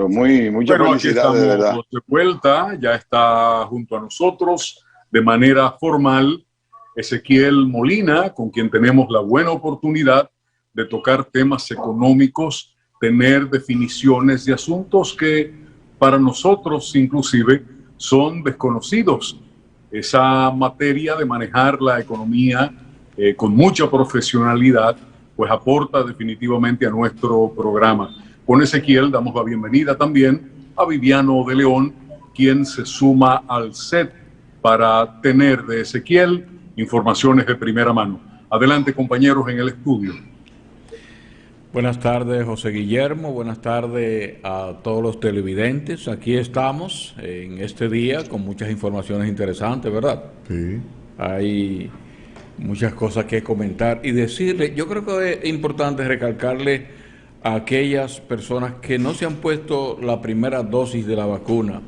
pero muchas Bueno, aquí felicidades, de estamos verdad. de vuelta, ya está junto a nosotros de manera formal Ezequiel Molina, con quien tenemos la buena oportunidad de tocar temas económicos, tener definiciones de asuntos que para nosotros inclusive son desconocidos. Esa materia de manejar la economía con mucha profesionalidad, pues aporta definitivamente a nuestro programa. Con Ezequiel damos la bienvenida también a Viviano de León, quien se suma al set para tener de Ezequiel informaciones de primera mano. Adelante, compañeros, en el estudio. Buenas tardes, José Guillermo. Buenas tardes a todos los televidentes. Aquí estamos en este día con muchas informaciones interesantes, ¿verdad? Sí. Hay muchas cosas que comentar y decirle. Yo creo que es importante recalcarle a aquellas personas que no se han puesto la primera dosis de la vacuna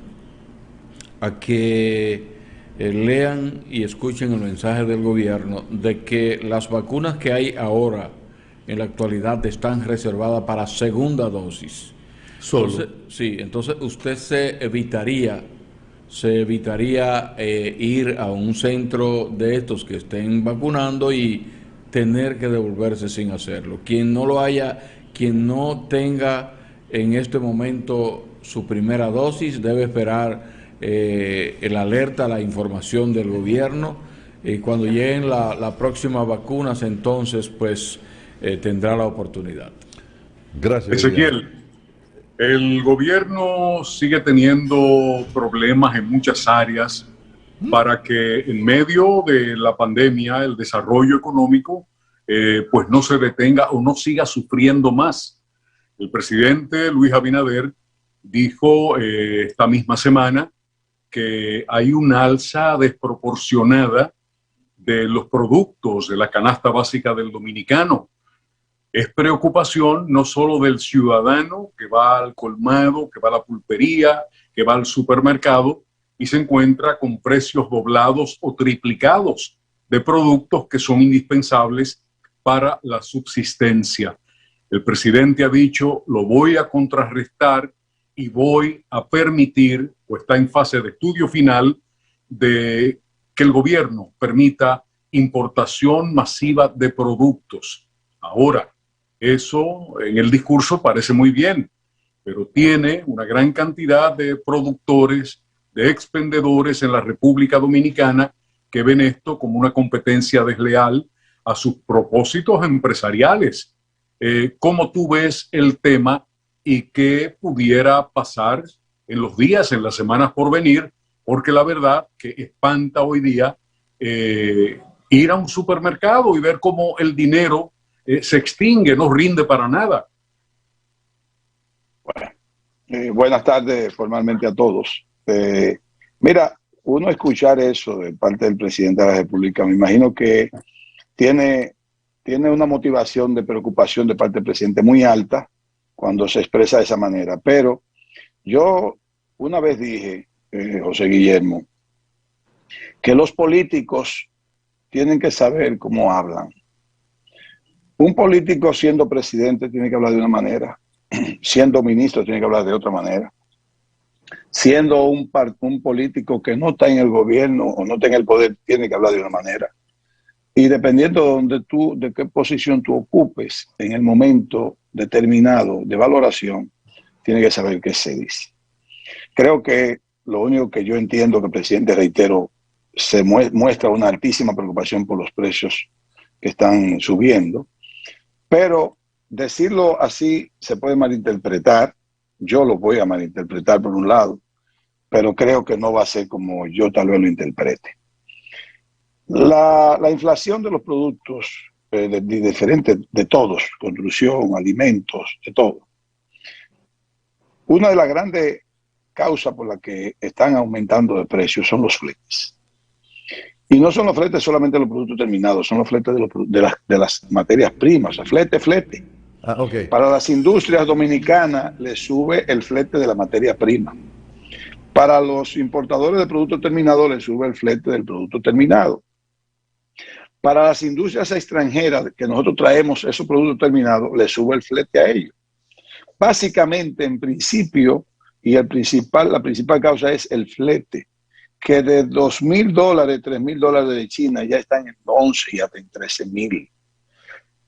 a que lean y escuchen el mensaje del gobierno de que las vacunas que hay ahora en la actualidad están reservadas para segunda dosis. Solo. Entonces, sí, entonces usted se evitaría ir a un centro de estos que estén vacunando y tener que devolverse sin hacerlo. Quien no lo haya, quien no tenga en este momento su primera dosis, debe esperar el alerta, la información del gobierno. Cuando lleguen la próxima vacunas, entonces pues tendrá la oportunidad. Gracias. Ezequiel, el gobierno sigue teniendo problemas en muchas áreas para que en medio de la pandemia el desarrollo económico pues no se detenga o no siga sufriendo más. El presidente Luis Abinader dijo esta misma semana que hay una alza desproporcionada de los productos de la canasta básica del dominicano. Es preocupación no solo del ciudadano que va al colmado, que va a la pulpería, que va al supermercado y se encuentra con precios doblados o triplicados de productos que son indispensables para la subsistencia. El presidente ha dicho, lo voy a contrarrestar y voy a permitir, o está en fase de estudio final, de que el gobierno permita importación masiva de productos. Ahora, eso en el discurso parece muy bien, pero tiene una gran cantidad de productores, de expendedores en la República Dominicana que ven esto como una competencia desleal a sus propósitos empresariales. ¿Cómo tú ves el tema y qué pudiera pasar en los días, en las semanas por venir? Porque la verdad que espanta hoy día ir a un supermercado y ver cómo el dinero se extingue, no rinde para nada. Bueno, buenas tardes formalmente a todos. Mira, uno escuchar eso de parte del presidente de la República, me imagino que tiene una motivación de preocupación de parte del presidente muy alta cuando se expresa de esa manera. Pero yo una vez dije, José Guillermo, que los políticos tienen que saber cómo hablan. Un político siendo presidente tiene que hablar de una manera, siendo ministro tiene que hablar de otra manera, siendo un político que no está en el gobierno o no está en el poder tiene que hablar de una manera. Y dependiendo de qué posición tú ocupes en el momento determinado de valoración, tiene que saber qué se dice. Creo que lo único que yo entiendo que el presidente, reitero, se muestra una altísima preocupación por los precios que están subiendo, pero decirlo así se puede malinterpretar. Yo lo voy a malinterpretar por un lado, pero creo que no va a ser como yo tal vez lo interprete. La inflación de los productos diferentes, de todos, construcción, alimentos, de todo. Una de las grandes causas por las que están aumentando de precios son los fletes. Y no son los fletes solamente de los productos terminados, son los fletes de las materias primas, o sea, flete. Okay. Para las industrias dominicanas les sube el flete de la materia prima. Para los importadores de productos terminados les sube el flete del producto terminado. Para las industrias extranjeras que nosotros traemos esos productos terminados, les sube el flete a ellos. Básicamente, en principio, y la principal causa es el flete, que de $2,000, $3,000 de China ya están en 11 y hasta en 13,000.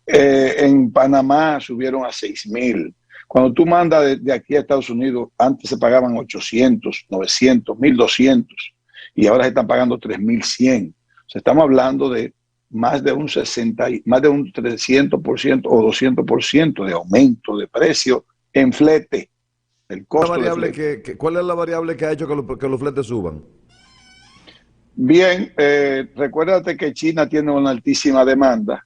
En Panamá subieron a 6,000. Cuando tú mandas de aquí a Estados Unidos, antes se pagaban 800, 900, 1,200 y ahora se están pagando 3,100. O sea, estamos hablando de más de un 300% o 200% de aumento de precio en flete. El costo de flete. ¿Cuál es la variable que ha hecho que los fletes suban? Bien, recuérdate que China tiene una altísima demanda.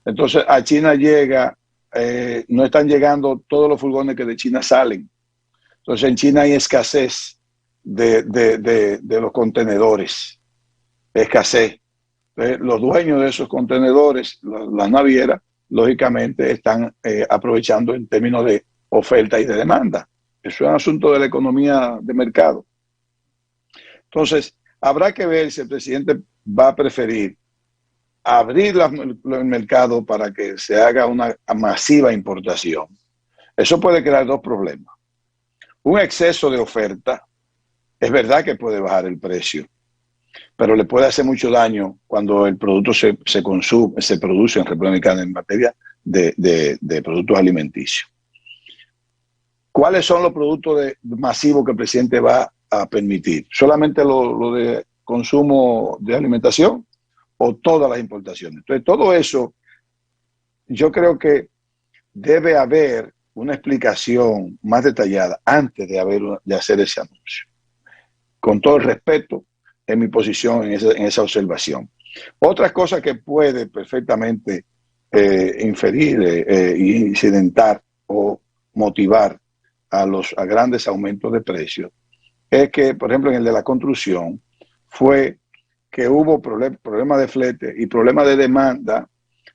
Entonces a China no están llegando todos los furgones que de China salen. Entonces en China hay escasez de los contenedores, escasez. Entonces, los dueños de esos contenedores, las navieras, lógicamente están aprovechando en términos de oferta y de demanda. Eso es un asunto de la economía de mercado. Entonces, habrá que ver si el presidente va a preferir abrir el mercado para que se haga una masiva importación. Eso puede crear dos problemas. Un exceso de oferta, es verdad que puede bajar el precio, pero le puede hacer mucho daño cuando el producto se produce en República Dominicana en materia de productos alimenticios. ¿Cuáles son los productos masivos que el presidente va a permitir? ¿Solamente lo de consumo de alimentación o todas las importaciones? Entonces, todo eso, yo creo que debe haber una explicación más detallada antes de hacer ese anuncio. Con todo el respeto, en mi posición en esa observación. Otras cosas que puede perfectamente inferir, incidentar o motivar a grandes aumentos de precios es que, por ejemplo, en el de la construcción, fue que hubo problemas de flete y problemas de demanda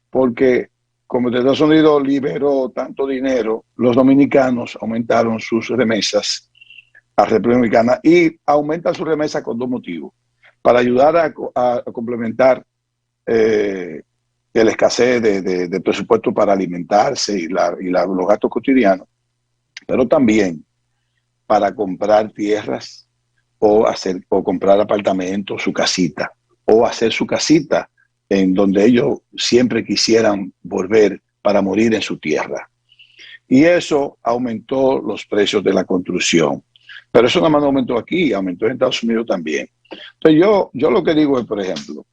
porque como Estados Unidos liberó tanto dinero, los dominicanos aumentaron sus remesas a República Dominicana y aumentan sus remesas con dos motivos. Para ayudar a complementar la escasez de presupuesto para alimentarse y los gastos cotidianos, pero también para comprar tierras o comprar apartamentos, su casita, o hacer su casita en donde ellos siempre quisieran volver para morir en su tierra. Y eso aumentó los precios de la construcción. Pero eso nada más no aumentó aquí, aumentó en Estados Unidos también. Entonces yo lo que digo es, por ejemplo,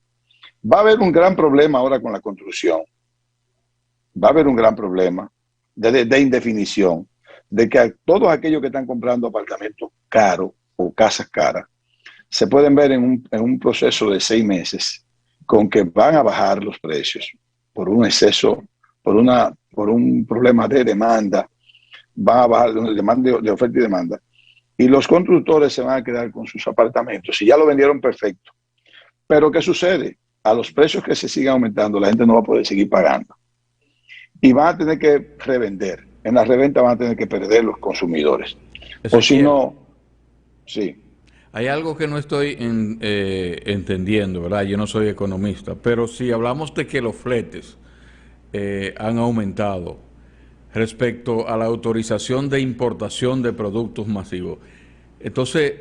va a haber un gran problema ahora con la construcción. Va a haber un gran problema de indefinición, de que todos aquellos que están comprando apartamentos caros o casas caras, se pueden ver en un proceso de 6 meses con que van a bajar los precios por un exceso, por un problema de demanda, van a bajar de oferta y demanda. Y los constructores se van a quedar con sus apartamentos. Y ya lo vendieron perfecto. Pero ¿qué sucede? A los precios que se sigan aumentando, la gente no va a poder seguir pagando. Y van a tener que revender. En la reventa van a tener que perder los consumidores. O si no, sí. Hay algo que no estoy entendiendo, ¿verdad? Yo no soy economista, pero si hablamos de que los fletes han aumentado respecto a la autorización de importación de productos masivos, entonces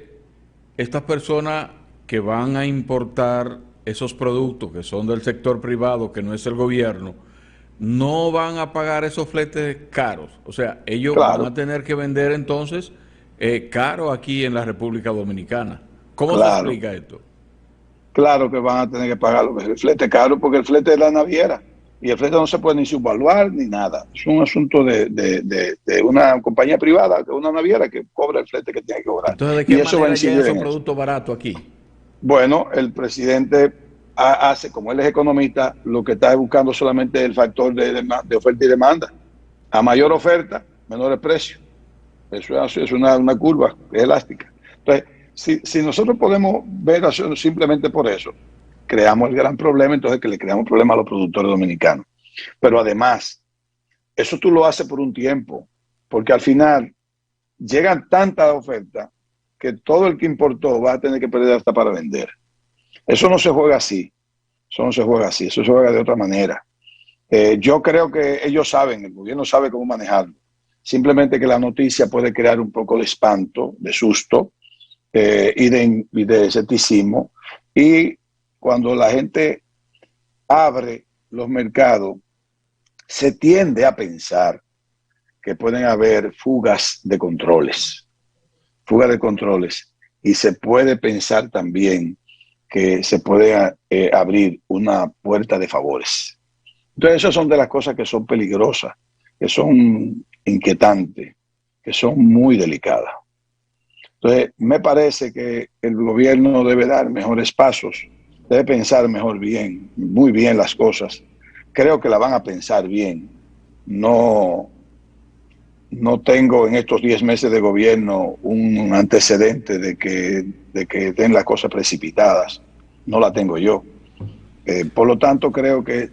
estas personas que van a importar esos productos que son del sector privado, que no es el gobierno, no van a pagar esos fletes caros. O sea, ellos van a tener que vender entonces caro aquí en la República Dominicana. ¿Cómo se explica esto? Claro que van a tener que pagar el flete caro porque el flete es la naviera y el flete no se puede ni subvaluar ni nada. Es un asunto de una compañía privada, de una naviera que cobra el flete que tiene que cobrar. Entonces, ¿de qué manera llega esos productos baratos aquí? Bueno, el presidente hace, como él es economista, lo que está buscando solamente el factor de oferta y demanda. A mayor oferta, menores precios. Eso es una curva elástica. Entonces, si nosotros podemos ver simplemente por eso, creamos el gran problema, entonces que le creamos problema a los productores dominicanos. Pero además, eso tú lo haces por un tiempo, porque al final llegan tantas ofertas que todo el que importó va a tener que perder hasta para vender. Eso no se juega así, eso se juega de otra manera. Yo creo que ellos saben, el gobierno sabe cómo manejarlo. simplemente que la noticia puede crear un poco de espanto, de susto y de escepticismo. Y cuando la gente abre los mercados, se tiende a pensar que pueden haber fugas de controles, y se puede pensar también que se puede abrir una puerta de favores. Entonces, esas son de las cosas que son peligrosas, que son inquietantes, que son muy delicadas. Entonces, me parece que el gobierno debe dar mejores pasos, debe pensar muy bien las cosas. Creo que la van a pensar bien. No tengo en estos 10 meses de gobierno un antecedente de que den las cosas precipitadas. No la tengo yo. Por lo tanto, creo que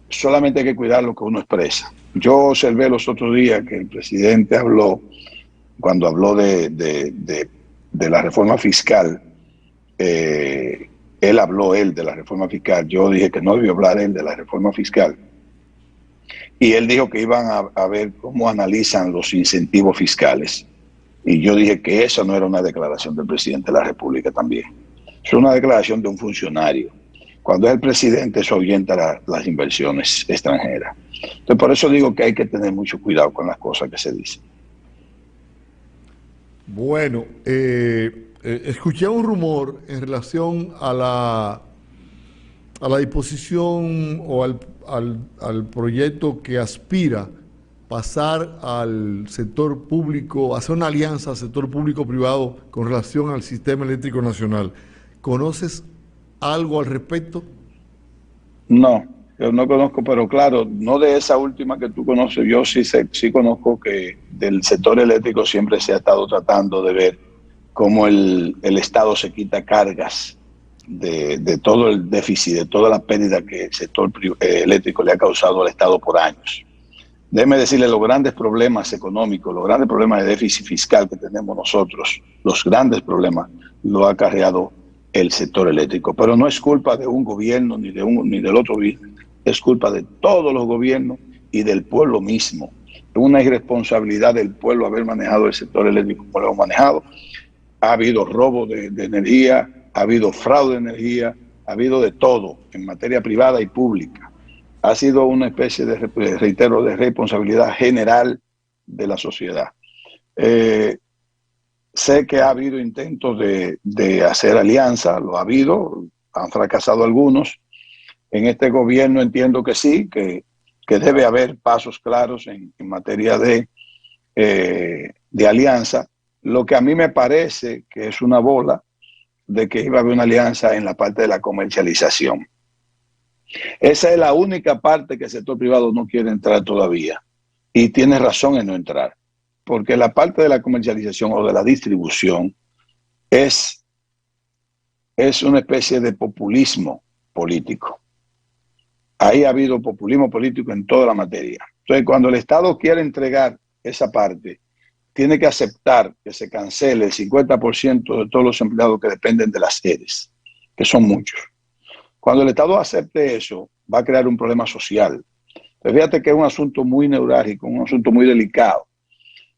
solamente hay que cuidar lo que uno expresa. Yo observé los otros días que el presidente cuando habló de la reforma fiscal, él habló de la reforma fiscal. Yo dije que no debió hablar él de la reforma fiscal. Y él dijo que iban a ver cómo analizan los incentivos fiscales. Y yo dije que esa no era una declaración del presidente de la República también. Es una declaración de un funcionario. Cuando es el presidente, eso ahuyenta las inversiones extranjeras. Entonces, por eso digo que hay que tener mucho cuidado con las cosas que se dicen. Bueno, escuché un rumor en relación a la disposición o al proyecto que aspira pasar al sector público, hacer una alianza al sector público-privado con relación al sistema eléctrico nacional. ¿Conoces algo al respecto? No, yo no conozco, pero claro, no de esa última que tú conoces. Yo sí conozco que del sector eléctrico siempre se ha estado tratando de ver cómo el Estado se quita cargas de todo el déficit, de toda la pérdida que el sector eléctrico le ha causado al Estado por años. Déjeme decirle los grandes problemas económicos, los grandes problemas de déficit fiscal que tenemos nosotros, los grandes problemas lo ha acarreado el sector eléctrico. Pero no es culpa de un gobierno ni del otro gobierno, es culpa de todos los gobiernos y del pueblo mismo. Es una irresponsabilidad del pueblo haber manejado el sector eléctrico como lo hemos manejado. Ha habido robo de energía, ha habido fraude de energía, ha habido de todo en materia privada y pública. Ha sido una especie de, reitero, de responsabilidad general de la sociedad. Sé que ha habido intentos de hacer alianza, lo ha habido, han fracasado algunos. En este gobierno entiendo que sí, que debe haber pasos claros en materia de alianza. Lo que a mí me parece que es una bola de que iba a haber una alianza en la parte de la comercialización. Esa es la única parte que el sector privado no quiere entrar todavía. Y tiene razón en no entrar. Porque la parte de la comercialización o de la distribución es una especie de populismo político. Ahí ha habido populismo político en toda la materia. Entonces, cuando el Estado quiere entregar esa parte, tiene que aceptar que se cancele el 50% de todos los empleados que dependen de las EDES, que son muchos. Cuando el Estado acepte eso, va a crear un problema social. Entonces, fíjate que es un asunto muy neurálgico, un asunto muy delicado.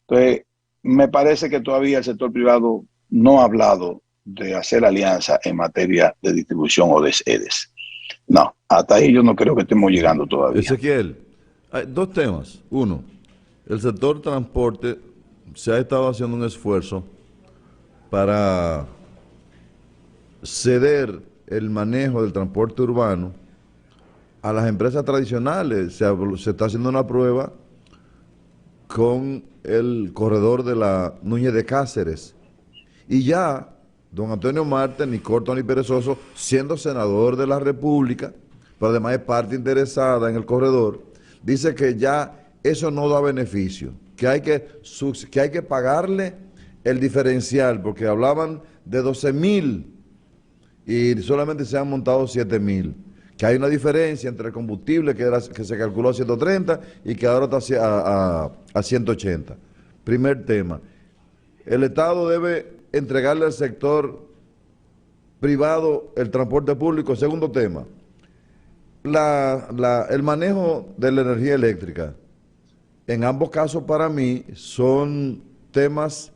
Entonces, me parece que todavía el sector privado no ha hablado de hacer alianza en materia de distribución o de EDES. No, hasta ahí yo no creo que estemos llegando todavía. Ezequiel, hay dos temas. Uno, el sector transporte se ha estado haciendo un esfuerzo para ceder el manejo del transporte urbano a las empresas tradicionales. Se está haciendo una prueba con el corredor de la Núñez de Cáceres. Y ya don Antonio Marte, ni corto ni perezoso, siendo senador de la República, pero además es parte interesada en el corredor, dice que ya eso no da beneficio, que hay que pagarle el diferencial, porque hablaban de 12,000 y solamente se han montado 7,000. Que hay una diferencia entre el combustible que se calculó a 130 y que ahora está a 180. Primer tema. El Estado debe entregarle al sector privado el transporte público. Segundo tema. El manejo de la energía eléctrica. en ambos casos para mí son temas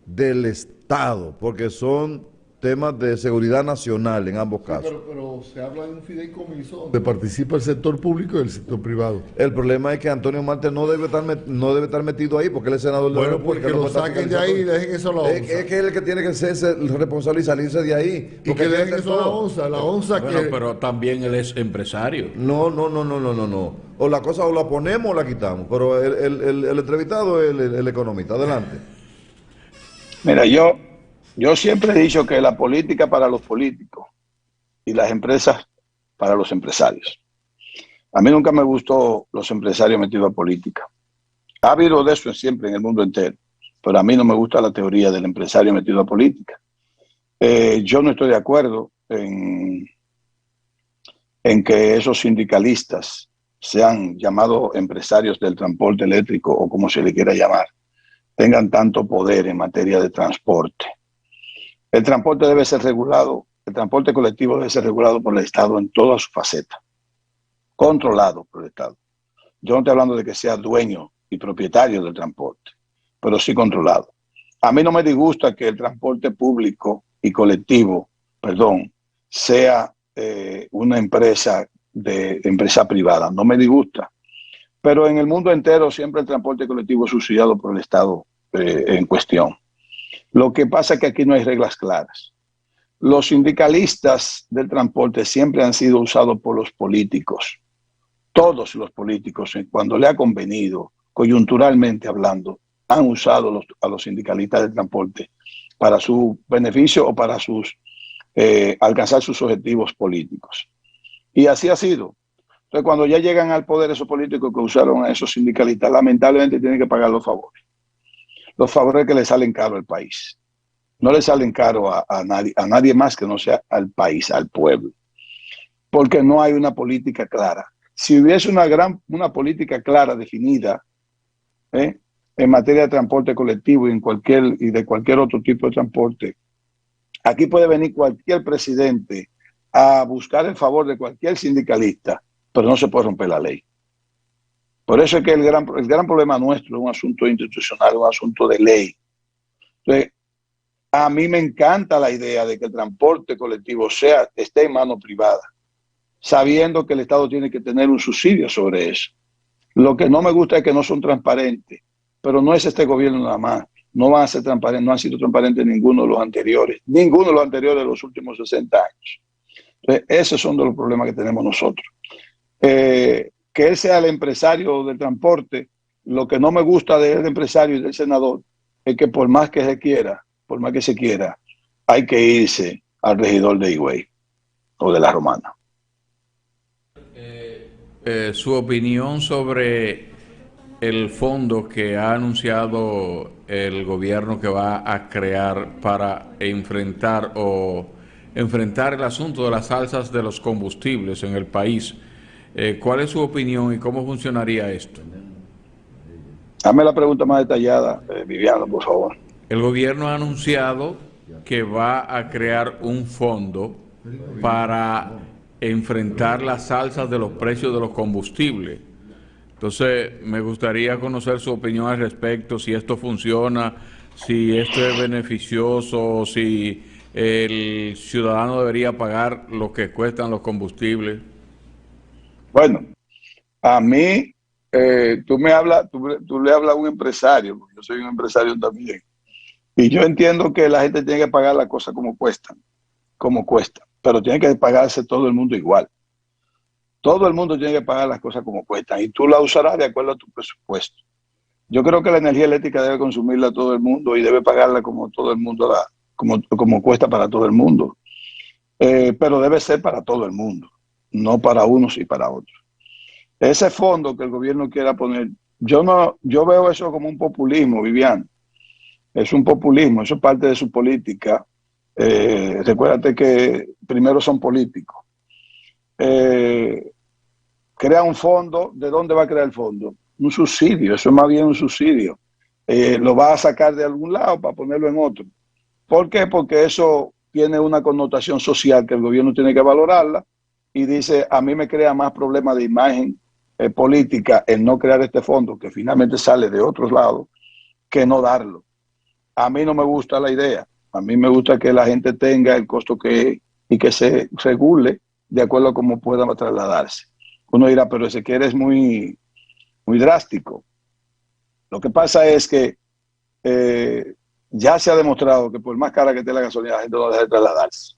del Estado, porque son temas de seguridad nacional en ambos casos. Pero se habla de un fideicomiso donde participa el sector público y el sector privado. El problema es que Antonio Marte no debe estar metido ahí porque él es senador de la Bueno, República. porque no lo puede estar saquen de ahí y fiscalizando. dejen eso a la ONSA. Es que él es el que tiene que ser el responsable y salirse de ahí. Y porque que él dejen es eso a la todo. ONSA. La ONSA Bueno, que... pero también él es empresario. No. O la cosa o la ponemos o la quitamos. Pero el entrevistado es el economista. Adelante. Mira, yo siempre he dicho que la política para los políticos y las empresas para los empresarios. A mí nunca me gustó los empresarios metidos a política. Ha habido de eso siempre en el mundo entero, pero a mí no me gusta la teoría del empresario metido a política. Yo no estoy de acuerdo en que esos sindicalistas sean llamados empresarios del transporte eléctrico o como se le quiera llamar, tengan tanto poder en materia de transporte. El transporte debe ser regulado, el transporte colectivo debe ser regulado por el Estado en toda su faceta, controlado por el Estado. Yo no estoy hablando de que sea dueño y propietario del transporte, pero sí controlado. A mí no me disgusta que el transporte público y colectivo, sea una empresa privada, no me disgusta. Pero en el mundo entero siempre el transporte colectivo es subsidiado por el Estado en cuestión. Lo que pasa es que aquí no hay reglas claras. Los sindicalistas del transporte siempre han sido usados por los políticos. Todos los políticos, cuando le ha convenido, coyunturalmente hablando, han usado a los sindicalistas del transporte para su beneficio o para alcanzar sus objetivos políticos. Y así ha sido. Entonces, cuando ya llegan al poder esos políticos que usaron a esos sindicalistas, lamentablemente tienen que pagar los favores. Los favores que le salen caro al país. No le salen caro a nadie más que no sea al país, al pueblo. Porque no hay una política clara. Si hubiese una política clara, definida, en materia de transporte colectivo y de cualquier otro tipo de transporte, aquí puede venir cualquier presidente a buscar el favor de cualquier sindicalista, pero no se puede romper la ley. Por eso es que el gran problema nuestro es un asunto institucional, un asunto de ley. Entonces, a mí me encanta la idea de que el transporte colectivo esté en mano privada, sabiendo que el Estado tiene que tener un subsidio sobre eso. Lo que no me gusta es que no son transparentes, pero no es este gobierno nada más. No van a ser transparentes, no han sido transparentes ninguno de los anteriores de los últimos 60 años. Entonces, esos son de los problemas que tenemos nosotros. Que él sea el empresario del transporte, lo que no me gusta del empresario y del senador es que por más que se quiera, hay que irse al regidor de Higüey o de La Romana. Su opinión sobre el fondo que ha anunciado el gobierno que va a crear para enfrentar el asunto de las alzas de los combustibles en el país. ¿Cuál es su opinión y cómo funcionaría esto? Hazme la pregunta más detallada, Viviano, por favor. El gobierno ha anunciado que va a crear un fondo para enfrentar las alzas de los precios de los combustibles. Entonces, me gustaría conocer su opinión al respecto, si esto funciona, si esto es beneficioso, si el ciudadano debería pagar lo que cuestan los combustibles. Bueno, a mí, tú le hablas a un empresario, yo soy un empresario también, y yo entiendo que la gente tiene que pagar las cosas como cuestan, pero tiene que pagarse todo el mundo igual. Todo el mundo tiene que pagar las cosas como cuestan y tú la usarás de acuerdo a tu presupuesto. Yo creo que la energía eléctrica debe consumirla todo el mundo y debe pagarla como todo el mundo, como cuesta para todo el mundo. Pero debe ser para todo el mundo, no para unos y para otros. Ese fondo que el gobierno quiera poner, yo veo eso como un populismo, Vivian. Es un populismo, eso es parte de su política. Recuérdate que primero son políticos. Crea un fondo. ¿De dónde va a crear el fondo? Un subsidio, eso es más bien un subsidio. Lo va a sacar de algún lado para ponerlo en otro. ¿Por qué? Porque eso tiene una connotación social que el gobierno tiene que valorarla y dice, a mí me crea más problemas de imagen política el no crear este fondo, que finalmente sale de otros lados, que no darlo. A mí no me gusta la idea. A mí me gusta que la gente tenga el costo y que se regule de acuerdo a cómo pueda trasladarse. Uno dirá, pero ese que eres muy drástico. Lo que pasa es que ya se ha demostrado que por más cara que esté la gasolina, la gente no deja de trasladarse.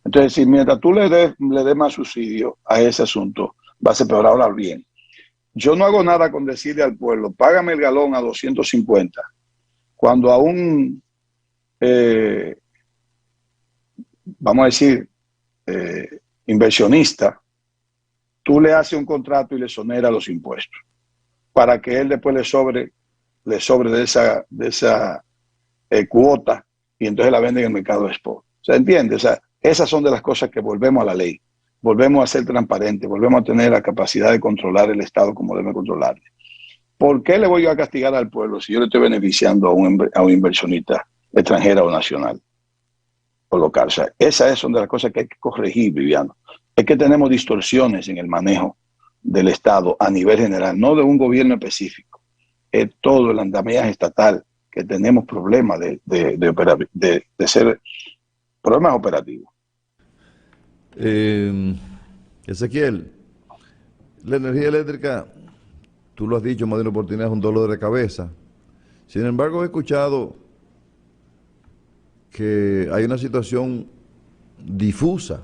Entonces, si mientras tú le des más subsidio a ese asunto, va a ser peor. Ahora bien, yo no hago nada con decirle al pueblo, págame el galón a 250, cuando a un, vamos a decir, inversionista, tú le haces un contrato y le exonera los impuestos, para que él después le sobre de esa cuota, y entonces la vende en el mercado de spot. O sea, ¿entiendes? O sea, esas son de las cosas que volvemos a la ley, volvemos a ser transparentes, volvemos a tener la capacidad de controlar el Estado como debe controlarle. ¿Por qué le voy a castigar al pueblo si yo le estoy beneficiando a un inversionista extranjero o nacional o local? O sea, esas son de las cosas que hay que corregir, Viviano. Es que tenemos distorsiones en el manejo del Estado a nivel general, no de un gobierno específico. Es todo el andamiaje estatal que tenemos problemas de ser problemas operativos. Ezequiel, la energía eléctrica, tú lo has dicho más de una oportunidad, es un dolor de cabeza. Sin embargo, he escuchado que hay una situación difusa,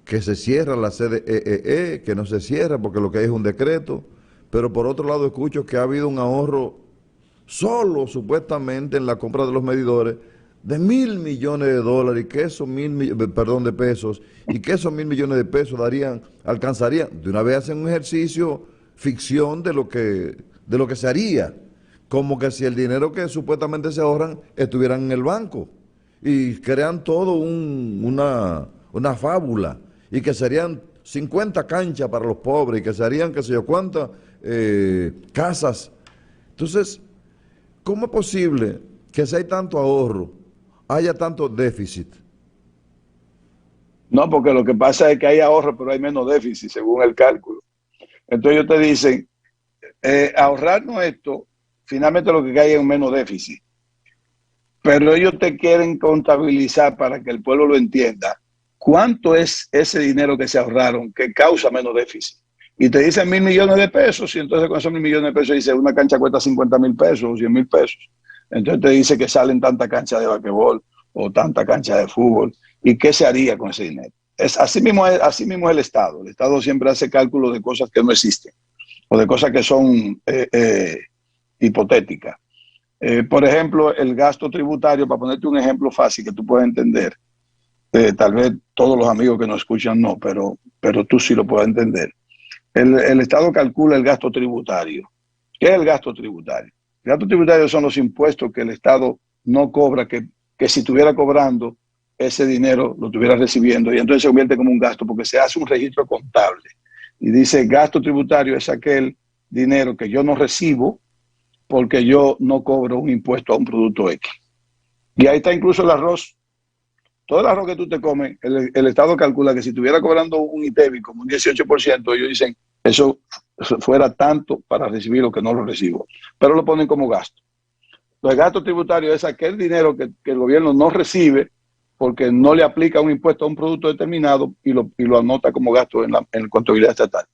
que se cierra la sede EEE, que no se cierra porque lo que hay es un decreto, pero por otro lado escucho que ha habido un ahorro solo supuestamente en la compra de los medidores de $1.000 millones de pesos, y que esos $1.000 millones de pesos alcanzarían, de una vez hacen un ejercicio ficción de lo que se haría, como que si el dinero que supuestamente se ahorran estuvieran en el banco, y crean todo una fábula, y que serían 50 canchas para los pobres, y que serían qué sé yo cuántas casas. Entonces, ¿cómo es posible que si hay tanto ahorro, haya tanto déficit? No, porque lo que pasa es que hay ahorro, pero hay menos déficit, según el cálculo. Entonces ellos te dicen, ahorrarnos esto, finalmente lo que hay es un menos déficit. Pero ellos te quieren contabilizar para que el pueblo lo entienda. ¿Cuánto es ese dinero que se ahorraron que causa menos déficit? Y te dicen $1.000 millones de pesos, y entonces con esos $1.000 millones de pesos dice una cancha cuesta 50.000 pesos o 100.000 pesos. Entonces te dice que salen tanta cancha de basquetbol o tanta cancha de fútbol. ¿Y qué se haría con ese dinero? Así mismo es el Estado. El Estado siempre hace cálculos de cosas que no existen o de cosas que son hipotéticas. Por ejemplo, el gasto tributario, para ponerte un ejemplo fácil que tú puedas entender, tal vez todos los amigos que nos escuchan no, pero tú sí lo puedes entender. El Estado calcula el gasto tributario. ¿Qué es el gasto tributario? El gasto tributario son los impuestos que el Estado no cobra, que si estuviera cobrando ese dinero lo estuviera recibiendo, y entonces se convierte como un gasto porque se hace un registro contable y dice gasto tributario es aquel dinero que yo no recibo porque yo no cobro un impuesto a un producto X. Y ahí está incluso el arroz. Todo el arroz que tú te comes, el Estado calcula que si estuviera cobrando un ITEVI como un 18%, ellos dicen eso fuera tanto para recibir lo que no lo recibo, pero lo ponen como gasto. El gasto tributario es aquel dinero que el gobierno no recibe porque no le aplica un impuesto a un producto determinado y lo anota como gasto en la contabilidad estatal.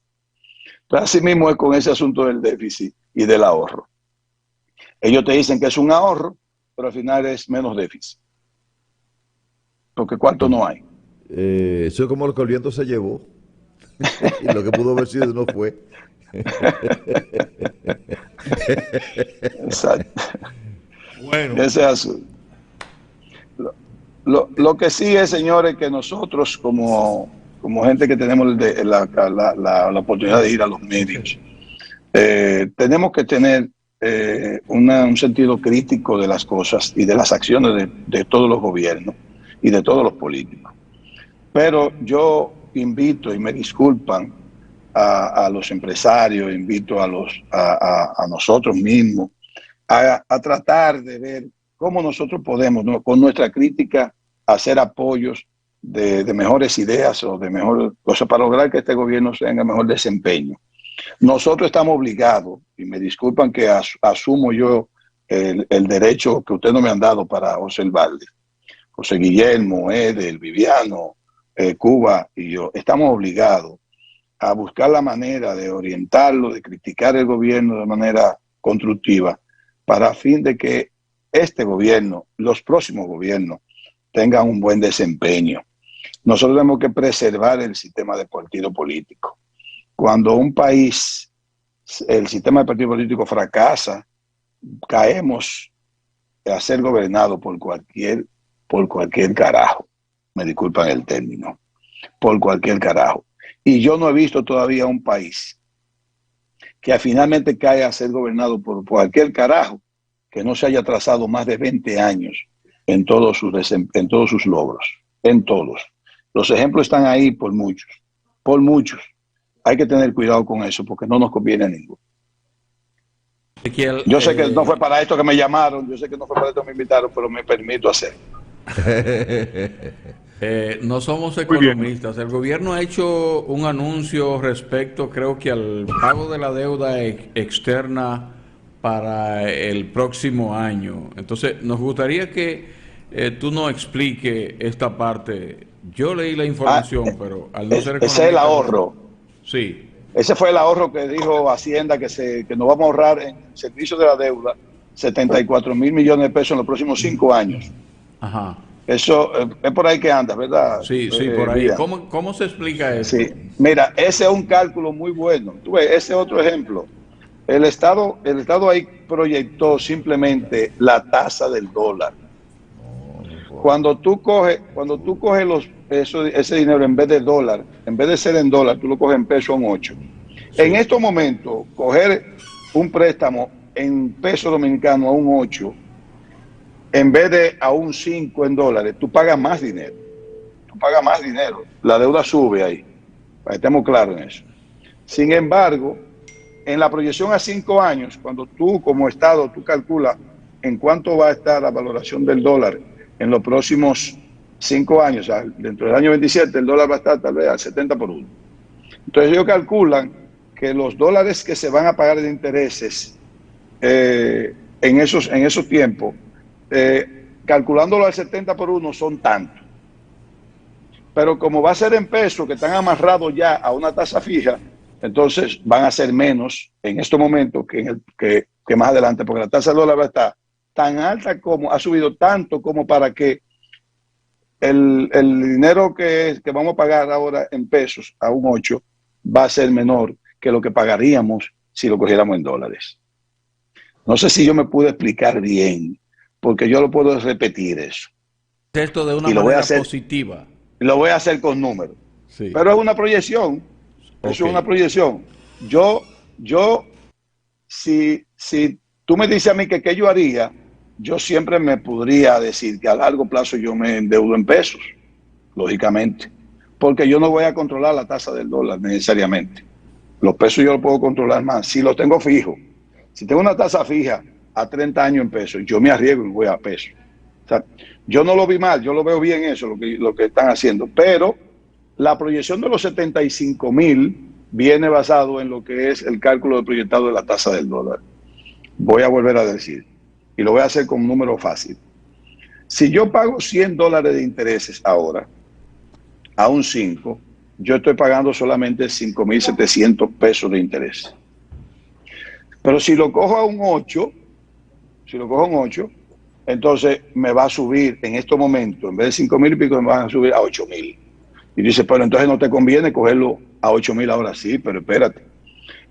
Entonces, así mismo es con ese asunto del déficit y del ahorro. Ellos te dicen que es un ahorro, pero al final es menos déficit. Porque ¿cuánto no hay? Eso es como lo que el viento se llevó. Y lo que pudo haber sido no fue. Exacto. Bueno. Ese es azul. Lo que sí es, señores, que nosotros como gente que tenemos la oportunidad de ir a los medios, tenemos que tener un sentido crítico de las cosas y de las acciones de todos los gobiernos y de todos los políticos. Pero yo invito, y me disculpan, a los empresarios, invito a nosotros mismos a tratar de ver cómo nosotros podemos, ¿no?, con nuestra crítica, hacer apoyos de mejores ideas o de mejores cosas para lograr que este gobierno tenga mejor desempeño. Nosotros estamos obligados, y me disculpan que asumo yo el derecho que ustedes no me han dado para observarle. José Guillermo, Edel, Viviano, Cuba y yo, estamos obligados a buscar la manera de orientarlo, de criticar el gobierno de manera constructiva, para a fin de que este gobierno, los próximos gobiernos, tengan un buen desempeño. Nosotros tenemos que preservar el sistema de partido político. Cuando un país, el sistema de partido político fracasa, caemos a ser gobernado por cualquier carajo. Me disculpan el término. Por cualquier carajo. Y yo no he visto todavía un país que finalmente cae a ser gobernado por cualquier carajo que no se haya trazado más de 20 años en todos sus logros. En todos. Los ejemplos están ahí por muchos. Por muchos. Hay que tener cuidado con eso porque no nos conviene a ninguno. Yo sé que no fue para esto que me llamaron, yo sé que no fue para esto que me invitaron, pero me permito hacerlo. No somos economistas. El gobierno ha hecho un anuncio respecto, creo que al pago de la deuda externa para el próximo año. Entonces, nos gustaría que tú nos expliques esta parte. Yo leí la información, pero al no ser economista... Ese es el ahorro. Sí. Ese fue el ahorro que dijo Hacienda que nos vamos a ahorrar en el servicio de la deuda 74,000 millones de pesos en los próximos 5 años. Ajá. Eso es por ahí que anda, ¿verdad? Sí, por ahí. ¿Cómo se explica eso? Sí, mira, ese es un cálculo muy bueno. Tú ves, ese otro ejemplo. El Estado ahí proyectó simplemente la tasa del dólar. Cuando tú coges ese dinero en vez de dólar, en vez de ser en dólar, tú lo coges en peso en 8. Sí. En estos momentos, coger un préstamo en peso dominicano a un 8, en vez de a un 5 en dólares, tú pagas más dinero. La deuda sube ahí, para que estemos claros en eso. Sin embargo, en la proyección a 5 años, cuando tú como Estado, tú calculas en cuánto va a estar la valoración del dólar en los próximos 5 años, o sea, dentro del año 27, el dólar va a estar tal vez al 70 por 1. Entonces ellos calculan que los dólares que se van a pagar de intereses en esos tiempos, calculándolo al 70 por 1, son tantos. Pero como va a ser en pesos que están amarrados ya a una tasa fija, entonces van a ser menos en estos momentos que más adelante, porque la tasa del dólar va a estar tan alta como, ha subido tanto como para que el dinero que vamos a pagar ahora en pesos a un 8 va a ser menor que lo que pagaríamos si lo cogiéramos en dólares. No sé si yo me pude explicar bien, porque yo lo puedo repetir eso. Esto de una manera positiva. Lo voy a hacer con números. Sí. Pero es una proyección. Okay. Eso es una proyección. Si tú me dices a mí que qué yo haría, yo siempre me podría decir que a largo plazo yo me endeudo en pesos, lógicamente, porque yo no voy a controlar la tasa del dólar necesariamente. Los pesos yo los puedo controlar más. Si los tengo fijos, si tengo una tasa fija a 30 años en pesos, yo me arriesgo y voy a pesos. O sea, yo no lo vi mal, yo lo veo bien eso, lo que están haciendo, pero la proyección de los 75,000 viene basado en lo que es el cálculo de proyectado de la tasa del dólar. Voy a volver a decir, y lo voy a hacer con un número fácil. Si yo pago $100 de intereses ahora, a un 5, yo estoy pagando solamente 5,700 pesos de interés. Pero si lo cojo a un 8, entonces me va a subir en estos momentos, en vez de 5,000 y pico, me van a subir a 8,000. Y dice, pero entonces no te conviene cogerlo a 8,000 ahora. Sí, pero espérate,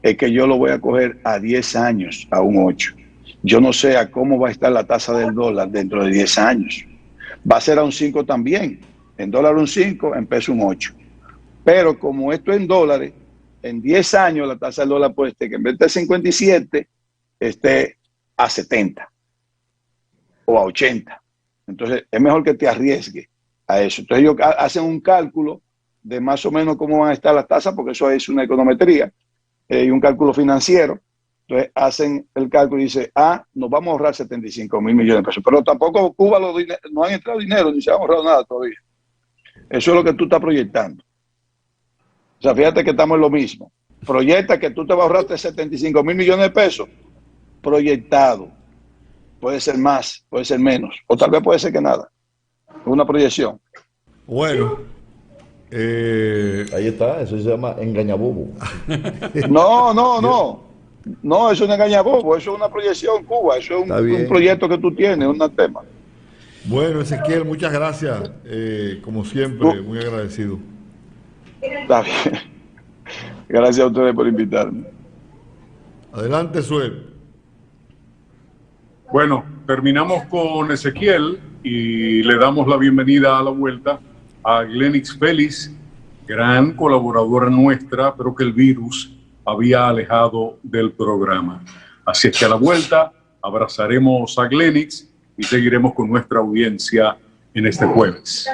es que yo lo voy a coger a 10 años, a un 8. Yo no sé a cómo va a estar la tasa del dólar dentro de 10 años. Va a ser a un 5 también, en dólar un 5, en peso un 8. Pero como esto es en dólares, en 10 años la tasa del dólar puede ser que en vez de 57, esté a 70 o a 80. Entonces es mejor que te arriesgues a eso. Entonces ellos hacen un cálculo de más o menos cómo van a estar las tasas, porque eso es una econometría y un cálculo financiero. Entonces hacen el cálculo y dicen, nos vamos a ahorrar 75,000 millones de pesos. Pero tampoco Cuba no han entrado dinero ni se han ahorrado nada todavía. Eso es lo que tú estás proyectando. O sea, fíjate que estamos en lo mismo. proyecta que tú te vas a ahorrarte 75 mil millones de pesos, proyectado. Puede ser más, puede ser menos, o tal vez puede ser que nada. Una proyección. Bueno, Ahí está, eso se llama engañabobo. No, no, no. No, eso no es engañabobo, eso es una proyección, Cuba. Eso es Está un bien. proyecto que tú tienes, un tema. bueno, Ezequiel, muchas gracias. Como siempre, muy agradecido. Está bien. Gracias a ustedes por invitarme. Adelante, Suel. Bueno, terminamos con Ezequiel y le damos la bienvenida a la vuelta a Glenix Félix, gran colaboradora nuestra, pero que el virus había alejado del programa. Así es que a la vuelta abrazaremos a Glenix y seguiremos con nuestra audiencia en este jueves.